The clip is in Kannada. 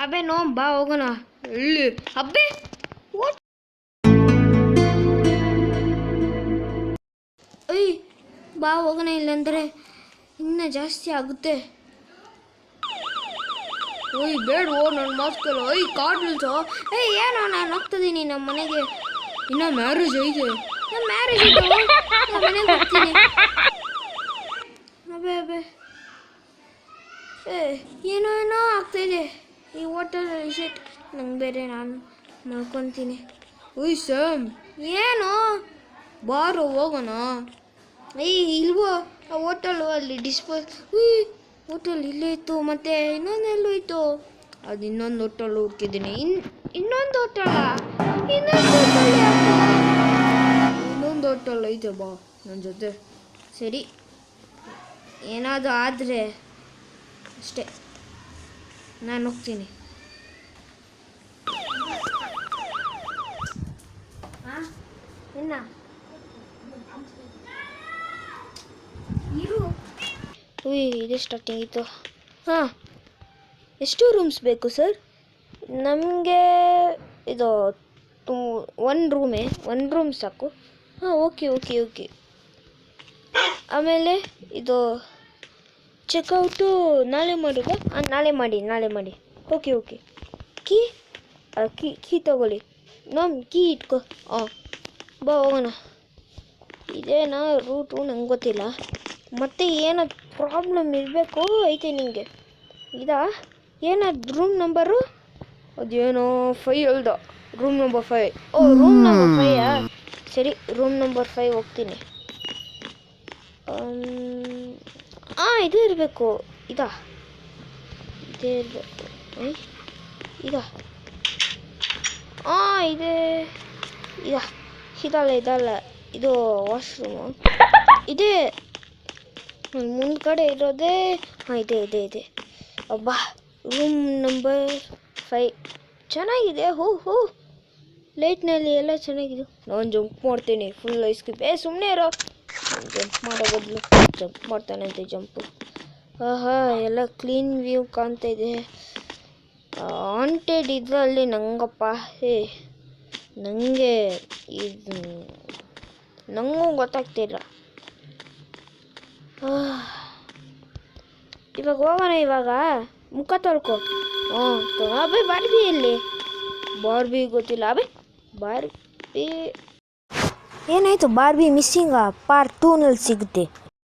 ಅಬೆ ನೋ ಬಾ ಹೋಗೋಣ ಎಲ್ಲಿ ಅಬ್ಬೆ ಅಯ್ಯ ಬಾ ಹೋಗೋಣ ಇಲ್ಲಾಂದರೆ ಇನ್ನೂ ಜಾಸ್ತಿ ಆಗುತ್ತೆ. ಓಯ್ ಬೇಡವೋ ನನ್ನ ಮಾಸ್ಕಲ್ಲ ಅಯ್ಯ ಕಾರ್ಡ್ ನಿಲ್ಸೋ. ಏನೋ ನಾನು ಹೋಗ್ತಿದ್ದೀನಿ ನಮ್ಮ ಮನೆಗೆ, ಇನ್ನು ಮ್ಯಾರೇಜ್ ಐತೆ. ನಮ್ಮ ಮ್ಯಾರೇಜ್ ಐತೆ ನಮ್ಮ ಮನೆಗೆ ಹೋಗ್ತೀನಿ. ಅಬೆ ಅಬೆ ಏನೋ ಏನೋ ಆಗ್ತಾಯಿದೆ ಈ ಹೋಟೆಲ್ ರಿಸೆಟ್. ನಂಗೆ ಬೇರೆ ನಾನು ಮಾಡ್ಕೊತೀನಿ. ಓಯ್ ಸ್ಯಾಮ್ ಏನು ಬಾರೋ ಹೋಗೋಣ. ಇಲ್ವೋ ಆ ಹೋಟೆಲು ಅಲ್ಲಿ ಡಿಸ್ಪೋಸ್. ಹೋಟೆಲ್ ಇಲ್ಲೇ ಇತ್ತು, ಮತ್ತೆ ಇನ್ನೊಂದೆಲ್ಲೂ ಇತ್ತು. ಅದು ಇನ್ನೊಂದು ಹೋಟೆಲ್ ಹುಡ್ಕಿದ್ದೀನಿ. ಇನ್ನೊಂದು ಹೋಟೆಲ್ಲ ಇನ್ನೊಂದು ಹೋಟೆಲ್ ಐತೆ ಬಾ ನನ್ನ ಜೊತೆ. ಸರಿ ಏನಾದರೂ ಆದರೆ ಅಷ್ಟೇ ನಾನು ಹೋಗ್ತೀನಿ. ಇನ್ನ ಇದೇ ಸ್ಟಾರ್ಟಿಂಗ್ ಇತ್ತು. ಹಾಂ ಎಷ್ಟು ರೂಮ್ಸ್ ಬೇಕು ಸರ್? ನಮಗೆ ಇದು ಒಂದು ರೂಮ್ ಸಾಕು. ಹಾಂ ಓಕೆ ಓಕೆ ಓಕೆ. ಆಮೇಲೆ ಇದು ಚೆಕ್ಔಟು ನಾಳೆ ಮಾಡೋದಾ? ನಾಳೆ ಮಾಡಿ. Okay okay. ಕೀ ತಗೊಳ್ಳಿ. ಕೀ ಇಟ್ಕೊ. ಬಾ ಹೋಗೋಣ. ಇದೇನಾ ರೂಟು ನಂಗೆ ಗೊತ್ತಿಲ್ಲ. ಮತ್ತೆ ಏನೋ ಪ್ರಾಬ್ಲಮ್ ಇರಬೇಕು ಐತೆ ನಿಮಗೆ. ಏನದು ರೂಮ್ ನಂಬರು? ಅದೇನೋ 5 ಅಲ್ದ, ರೂಮ್ ನಂಬರ್ 5. ರೂಮ್ ನಂಬರ್ 5ಯಾ? ಸರಿ ರೂಮ್ ನಂಬರ್ 5 ಹೋಗ್ತೀನಿ. ಇದು ಇರಬೇಕು. ಇದೇ ಇರಬೇಕು. ಇದಲ್ಲ ಇದು ವಾಶ್ರೂಮು. ಇದೆ ಮುಂದ್ಗಡೆ ಇರೋದೇ. ಇದೆ. ಅಬ್ಬಾ ರೂಮ್ ನಂಬರ್ 5 ಚೆನ್ನಾಗಿದೆ. ಹೂ ಲೈಟ್ನಲ್ಲಿ ಎಲ್ಲ ಚೆನ್ನಾಗಿದೆ. ನಾನು ಜಂಪ್ ಮಾಡ್ತೀನಿ ಫುಲ್ ಐಸ್ಕ್ರೀಮ್. ಸುಮ್ಮನೆ ಇರೋ. ಜಂಪ್ ಮಾಡೋ ಬದಲು ಜಂಪ್ ಮಾಡ್ತಾನಂತೆ ಜಂಪು. ಎಲ್ಲ ಕ್ಲೀನ್ ವ್ಯೂ ಕಾಣ್ತಾ ಇದೆ. ಹಾಂಟೆಡ್ ಇದರಲ್ಲಿ ನಂಗಪ್ಪ ನನಗೆ ನನಗೂ ಗೊತ್ತಾಗ್ತಿಲ್ಲ. ಇವಾಗ ಹೋಗೋಣ. ಇವಾಗ ಮುಖ ತೊಳ್ಕೊ. ಅಬೇ ಬಾರ್ಬಿ ಎಲ್ಲಿ? ಬಾರ್ಬಿ ಗೊತ್ತಿಲ್ಲ. ಅಬೇ ಬಾರ್ಬಿ ಏನಾಯಿತು? ಬಾರ್ಬಿ ಮಿಸ್ಸಿಂಗಾ? ಪಾರ್ಟ್ 2ನಲ್ಲಿ ಸಿಗುತ್ತೆ.